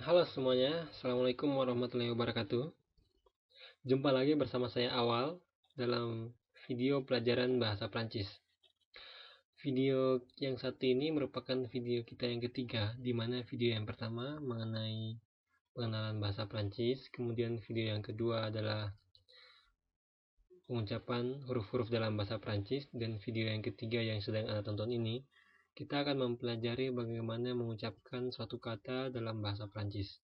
Halo semuanya, Assalamualaikum warahmatullahi wabarakatuh. Jumpa lagi bersama saya Awal dalam video pelajaran bahasa Prancis. Video yang satu ini merupakan video kita yang ketiga, di mana video yang pertama mengenai pengenalan bahasa Prancis, kemudian video yang kedua adalah pengucapan huruf-huruf dalam bahasa Prancis, dan video yang ketiga yang sedang Anda tonton ini, kita akan mempelajari bagaimana mengucapkan suatu kata dalam bahasa Prancis.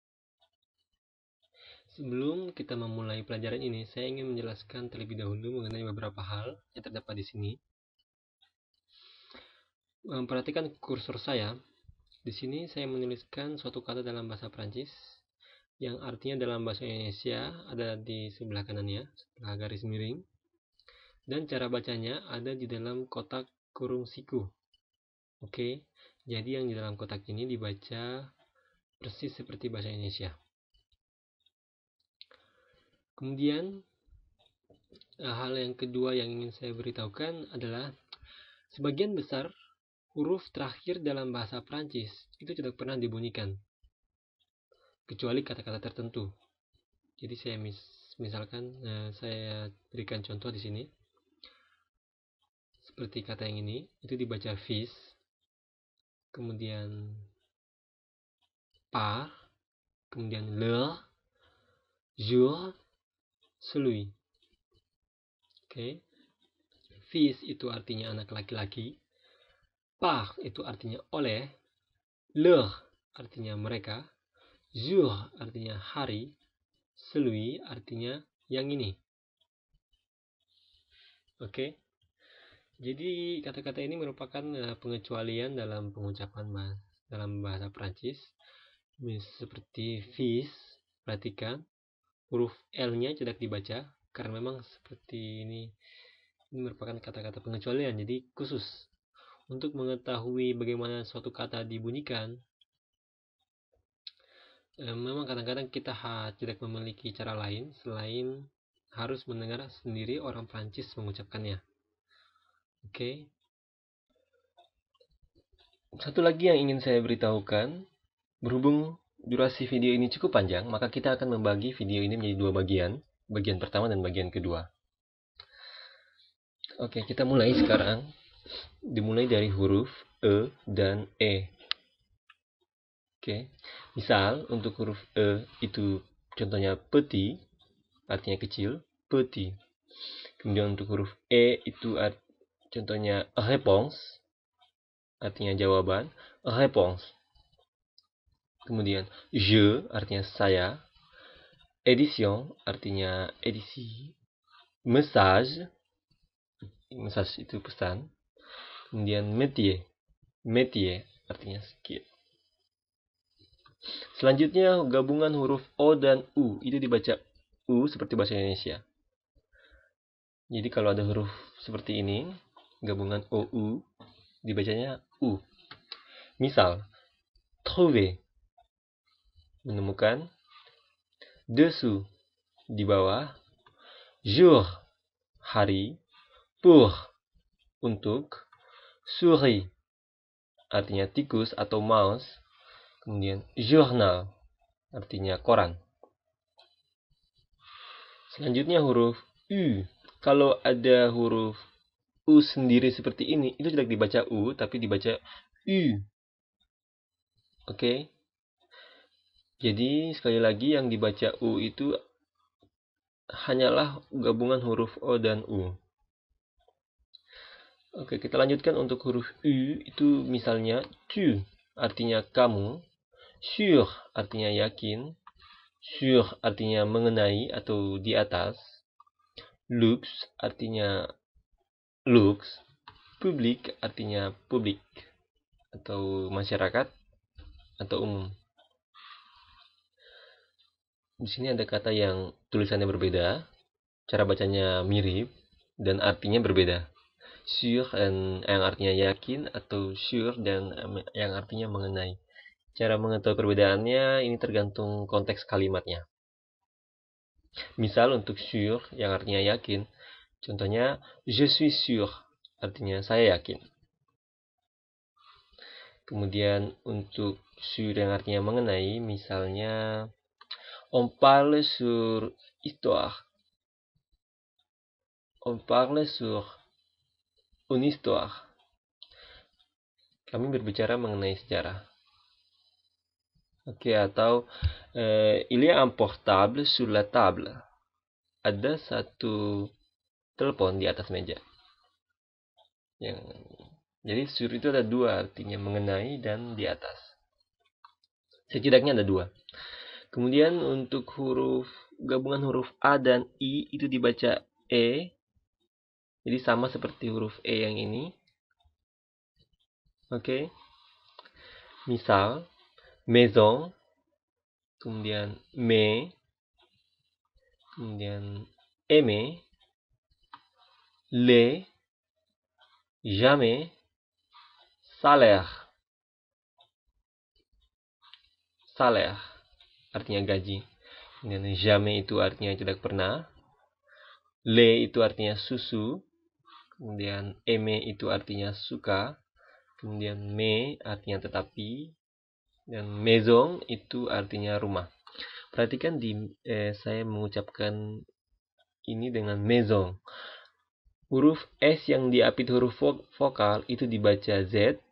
Sebelum kita memulai pelajaran ini, saya ingin menjelaskan terlebih dahulu mengenai beberapa hal yang terdapat di sini. Perhatikan kursor saya. Di sini saya menuliskan suatu kata dalam bahasa Prancis yang artinya dalam bahasa Indonesia ada di sebelah kanannya, setelah garis miring. Dan cara bacanya ada di dalam kotak kurung siku. Oke, jadi yang di dalam kotak ini dibaca persis seperti bahasa Indonesia. Kemudian, hal yang kedua yang ingin saya beritahukan adalah sebagian besar huruf terakhir dalam bahasa Prancis itu tidak pernah dibunyikan, kecuali kata-kata tertentu. Jadi saya misalkan saya berikan contoh di sini. Seperti kata yang ini, itu dibaca fils, kemudian par, kemudian leur, jour, celui. Oke. Fils itu artinya anak laki-laki, par itu artinya oleh, leur artinya mereka, jour artinya hari, celui artinya yang ini. Oke. Jadi kata-kata ini merupakan pengecualian dalam pengucapan dalam bahasa Prancis. Seperti fils, perhatikan huruf L-nya tidak dibaca karena memang seperti ini merupakan kata-kata pengecualian. Jadi khusus untuk mengetahui bagaimana suatu kata dibunyikan, memang kadang-kadang kita tidak memiliki cara lain selain harus mendengar sendiri orang Prancis mengucapkannya. Oke. Satu lagi yang ingin saya beritahukan, berhubung durasi video ini cukup panjang, maka kita akan membagi video ini menjadi dua bagian, bagian pertama dan bagian kedua. Oke, kita mulai sekarang. Dimulai dari huruf E dan E. Oke, misal untuk huruf E itu contohnya petit, artinya kecil, petit. Kemudian untuk huruf E itu contohnya réponse, artinya jawaban, réponse. Kemudian je artinya saya, édition artinya edisi, message, message itu pesan. Kemudian métier, métier artinya skill. Selanjutnya gabungan huruf O dan U, itu dibaca U seperti bahasa Indonesia. Jadi kalau ada huruf seperti ini, gabungan OU, dibacanya U. Misal, trouver, menemukan, dessous, di bawah, jour, hari, pour, untuk, souris, artinya tikus atau mouse, kemudian journal, artinya koran. Selanjutnya huruf U. Kalau ada huruf U sendiri seperti ini, itu tidak dibaca U, tapi dibaca U. Oke. Jadi sekali lagi yang dibaca U itu hanyalah gabungan huruf O dan U. Oke, kita lanjutkan untuk huruf U itu misalnya tu artinya kamu, sur artinya yakin, sur artinya mengenai atau di atas, lux artinya lux, publik artinya publik atau masyarakat atau umum. Di sini ada kata yang tulisannya berbeda, cara bacanya mirip, dan artinya berbeda. Sur yang artinya yakin atau sure dan yang artinya mengenai. Cara mengetahui perbedaannya ini tergantung konteks kalimatnya. Misal untuk sûr yang artinya yakin, contohnya je suis sûr, artinya saya yakin. Kemudian untuk sur yang artinya mengenai, misalnya on parle sur histoire. On parle sur une histoire. Kami berbicara mengenai sejarah. Oke, atau il y a un portable sur la table. Ada satu telepon di atas meja. Jadi sur itu ada dua, artinya mengenai dan di atas. Setidaknya ada dua. Kemudian untuk gabungan huruf A dan I itu dibaca E. Jadi sama seperti huruf E yang ini. Oke. Misal, maison, kemudian me, kemudian aimer, les, jamais, salaire. Salaire artinya gaji. Kemudian jamais itu artinya tidak pernah. Le itu artinya susu. Kemudian aimer itu artinya suka. Kemudian me artinya tetapi. Dan maison itu artinya rumah. Perhatikan saya mengucapkan ini dengan maison. Huruf S yang diapit huruf vokal itu dibaca Z.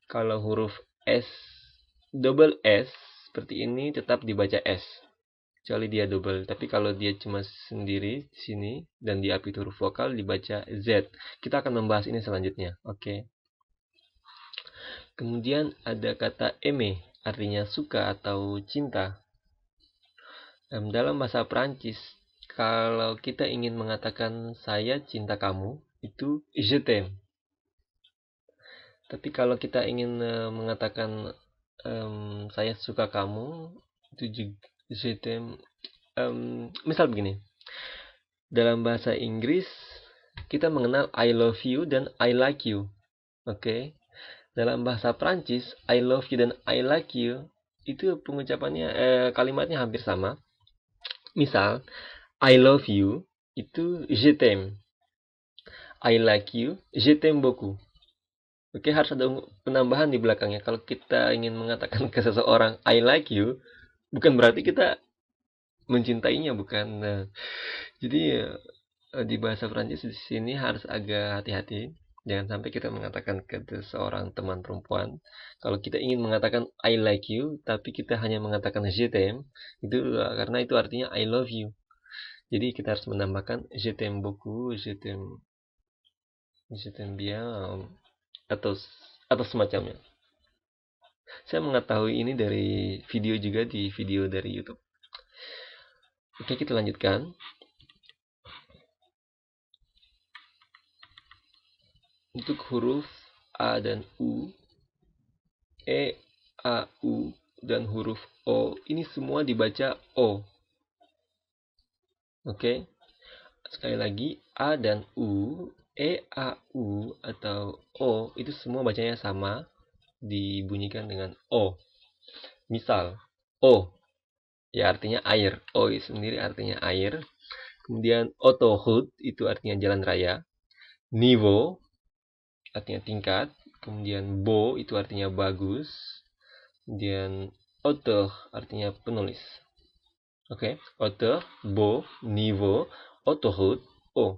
Kalau huruf S double S seperti ini tetap dibaca S. Kecuali dia double. Tapi kalau dia cuma sendiri di sini dan diapit huruf vokal dibaca Z. Kita akan membahas ini selanjutnya. Oke. Kemudian ada kata aimer, artinya suka atau cinta. Dalam bahasa Prancis, kalau kita ingin mengatakan saya cinta kamu, itu je t'aime. Tapi kalau kita ingin mengatakan saya suka kamu, itu je t'aime. Misal begini, dalam bahasa Inggris kita mengenal I love you dan I like you. Oke. Dalam bahasa Prancis, I love you dan I like you itu pengucapannya kalimatnya hampir sama. Misal, I love you itu je t'aime. I like you, je t'aime beaucoup. Oke, harus ada penambahan di belakangnya. Kalau kita ingin mengatakan ke seseorang I like you, bukan berarti kita mencintainya, bukan. Nah, jadi di bahasa Prancis di sini harus agak hati-hati. Jangan sampai kita mengatakan ke seorang teman perempuan, kalau kita ingin mengatakan I like you, tapi kita hanya mengatakan je t'aime, itu karena itu artinya I love you. Jadi kita harus menambahkan je t'aime beaucoup, je t'aime bien, atau semacamnya. Saya mengetahui ini dari video juga, di video dari YouTube. Oke, kita lanjutkan. Untuk huruf A dan U, E, A, U, dan huruf O, ini semua dibaca O. Oke. Sekali lagi, A dan U, E, A, U, atau O, itu semua bacanya sama, dibunyikan dengan O. Misal, O, ya artinya air. O sendiri artinya air. Kemudian autoroute, itu artinya jalan raya. Niveau, artinya tingkat. Kemudian beau, itu artinya bagus. Kemudian auteur, artinya penulis. Oke, auteur, beau, niveau, autoroute, O.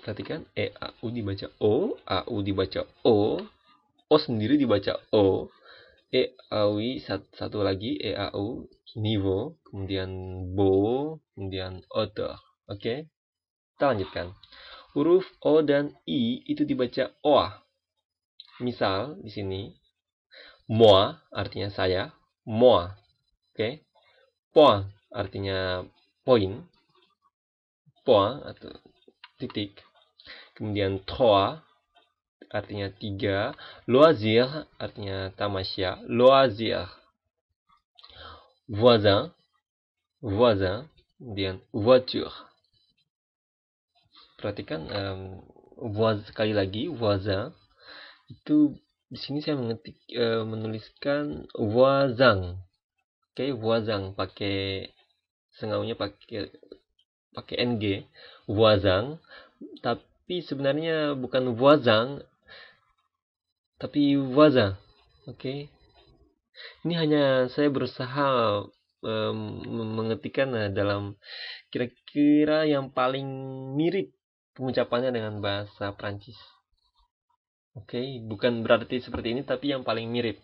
Perhatikan, E, A, U dibaca O, A, U dibaca O, O sendiri dibaca O, E, A, U, satu lagi, E, A, U, niveau, kemudian beau, kemudian auteur. Oke, kita lanjutkan. Huruf O dan I itu dibaca OA. Misal di sini, moi artinya saya, moi. Oke, point artinya poin, point atau titik. Kemudian trois artinya 3, loisir artinya tamasya, loisir. Voisin, voisin, kemudian voiture. Perhatikan sekali lagi voisin itu di sini saya menuliskan voisin. Oke, voisin pakai sengaunya pakai ng, voisin. Tapi tapi sebenarnya bukan voisin, tapi voisin. Oke. Ini hanya saya berusaha mengetikkan dalam kira-kira yang paling mirip pengucapannya dengan bahasa Prancis. Oke, bukan berarti seperti ini, tapi yang paling mirip.